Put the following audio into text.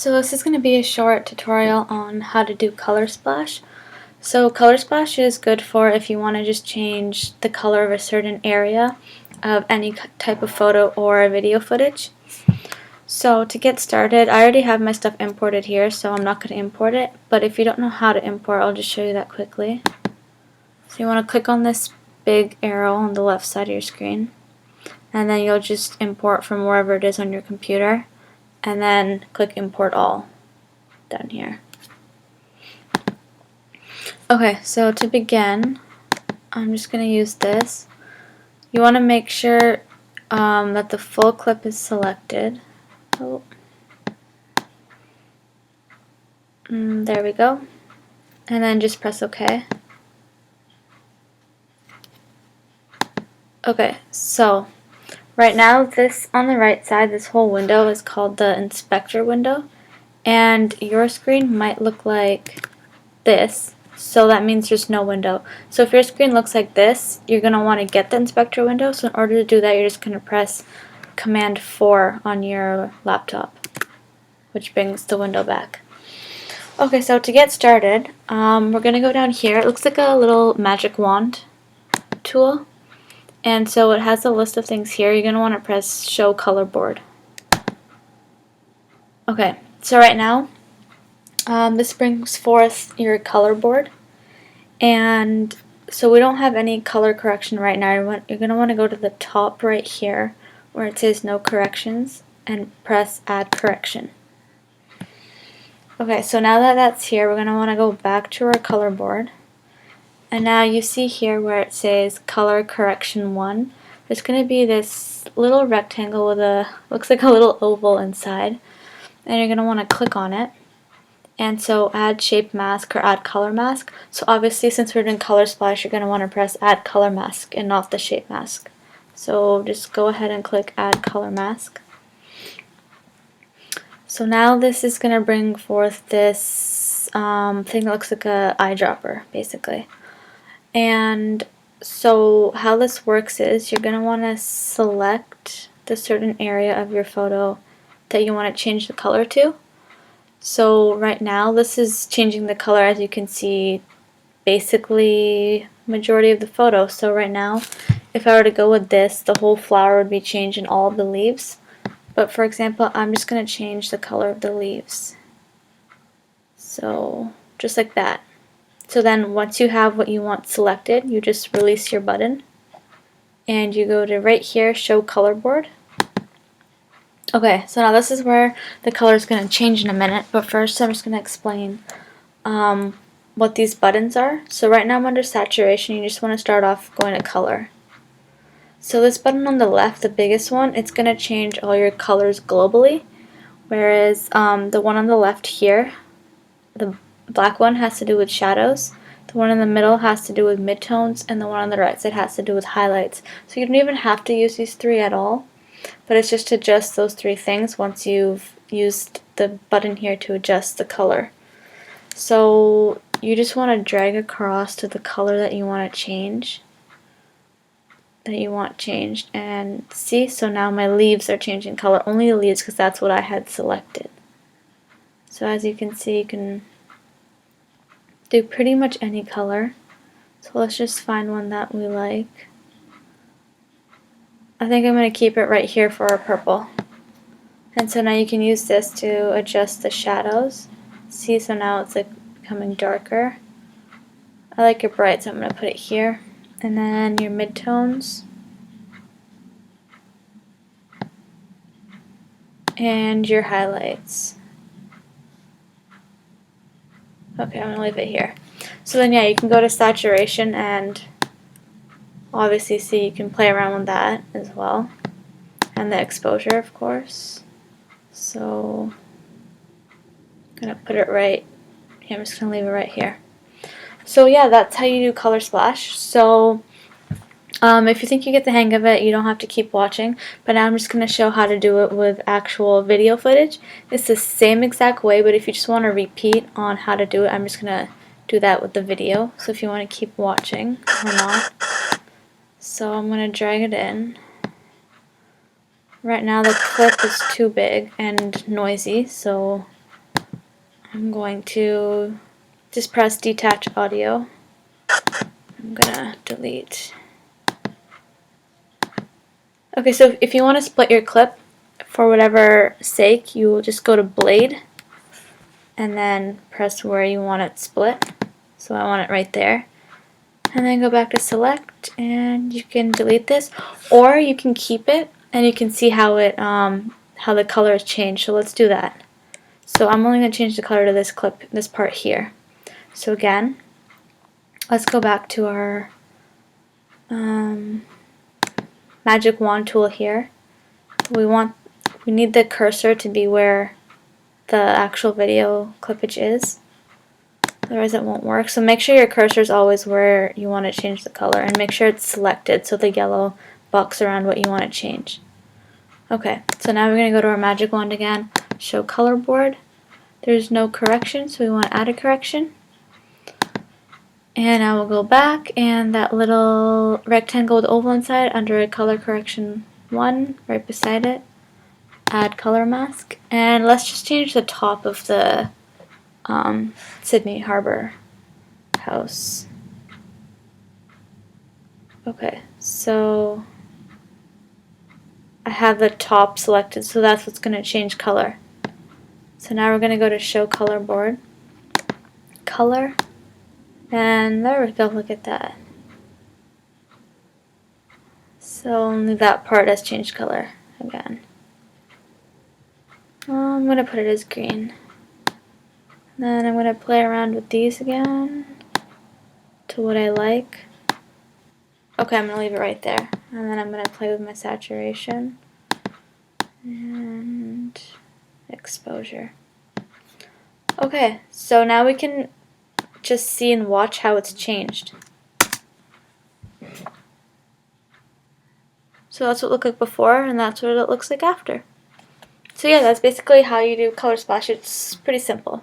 So this is going to be a short tutorial on how to do Color Splash. So Color Splash is good for if you want to just change the color of a certain area of any type of photo or video footage. So to get started, I already have my stuff imported here, so I'm not going to import it. But if you don't know how to import, I'll just show you that quickly. So you want to click on this big arrow on the left side of your screen, and then you'll just import from wherever it is on your computer, and then click Import All down here. Okay, so to begin, I'm just going to use this. You want to make sure that the full clip is selected. Oh. There we go. And then just press OK. Okay, so right now this on the right side, this whole window is called the inspector window, and your screen might look like this. So that means there's no window. So if your screen looks like this, you're going to want to get the inspector window. So in order to do that, you're just going to press Command 4 on your laptop, which brings the window back. Okay, so to get started, we're going to go down here. It looks like a little magic wand tool. And so it has a list of things here. You're going to want to press Show Color Board. Okay, so right now, this brings forth your color board, and so we don't have any color correction right now. You're going to want to go to the top right here where it says no corrections and press add correction. Okay, so now that that's here, we're going to want to go back to our color board, and now you see here where it says color correction 1, there's going to be this little rectangle with looks like a little oval inside, and you're going to want to click on it. And so add shape mask or add color mask. So obviously since we're doing Color Splash, you're going to want to press add color mask and not the shape mask. So just go ahead and click add color mask. So now this is going to bring forth this thing that looks like a eyedropper basically. And so how this works is you're going to want to select the certain area of your photo that you want to change the color to. So right now this is changing the color, as you can see, basically majority of the photo. So right now if I were to go with this, the whole flower would be changed in all of the leaves. But for example, I'm just going to change the color of the leaves. So just like that. So then once you have what you want selected, you just release your button and you go to right here, Show Color Board. Okay, so now this is where the color is going to change in a minute, but first I'm just going to explain what these buttons are. So right now I'm under saturation. You just want to start off going to color. So this button on the left, the biggest one, it's going to change all your colors globally, whereas the one on the left here, the black one, has to do with shadows. The one in the middle has to do with midtones, and the one on the right side has to do with highlights. So you don't even have to use these three at all. But it's just to adjust those three things once you've used the button here to adjust the color. So you just want to drag across to the color that you want to change, and see, so now my leaves are changing color, only the leaves because that's what I had selected. So as you can see, you can do pretty much any color. So let's just find one that we like. I think I'm going to keep it right here for our purple. And so now you can use this to adjust the shadows. See, so now it's like becoming darker. I like it bright, so I'm going to put it here. And then your midtones. And your highlights. Okay, I'm going to leave it here. So then yeah, you can go to saturation and obviously see you can play around with that as well. And the exposure, of course. So I'm going to put it right here. I'm just going to leave it right here. So yeah, that's how you do Color Splash. So if you think you get the hang of it, you don't have to keep watching. But now I'm just going to show how to do it with actual video footage. It's the same exact way, but if you just want to repeat on how to do it, I'm just going to do that with the video. So if you want to keep watching or not. So I'm going to drag it in. Right now the clip is too big and noisy, so I'm going to just press detach audio. I'm gonna delete. Okay, so if you want to split your clip for whatever sake, you will just go to blade and then press where you want it split. So I want it right there. And then go back to select and you can delete this, or you can keep it and you can see how it how the color has changed. So let's do that. So I'm only going to change the color to this clip, this part here. So again, let's go back to our magic wand tool here. We need the cursor to be where the actual video clippage is. Otherwise it won't work. So make sure your cursor is always where you want to change the color, and make sure it's selected so the yellow box around what you want to change. Okay, so now we're going to go to our magic wand again, show color board. There's no correction, so we want to add a correction. And I will go back, and that little rectangle with oval inside, under a color correction 1, right beside it, add color mask. And let's just change the top of the Sydney Harbor house. Okay, so I have the top selected, so that's what's going to change color. So now we're going to go to show color board, color, and there we go, look at that. So only that part has changed color again. I'm going to put it as green. Then I'm going to play around with these again to what I like. Okay, I'm going to leave it right there. And then I'm going to play with my saturation and exposure. Okay, so now we can just see and watch how it's changed. So that's what it looked like before, and that's what it looks like after. So yeah, that's basically how you do color splash. It's pretty simple.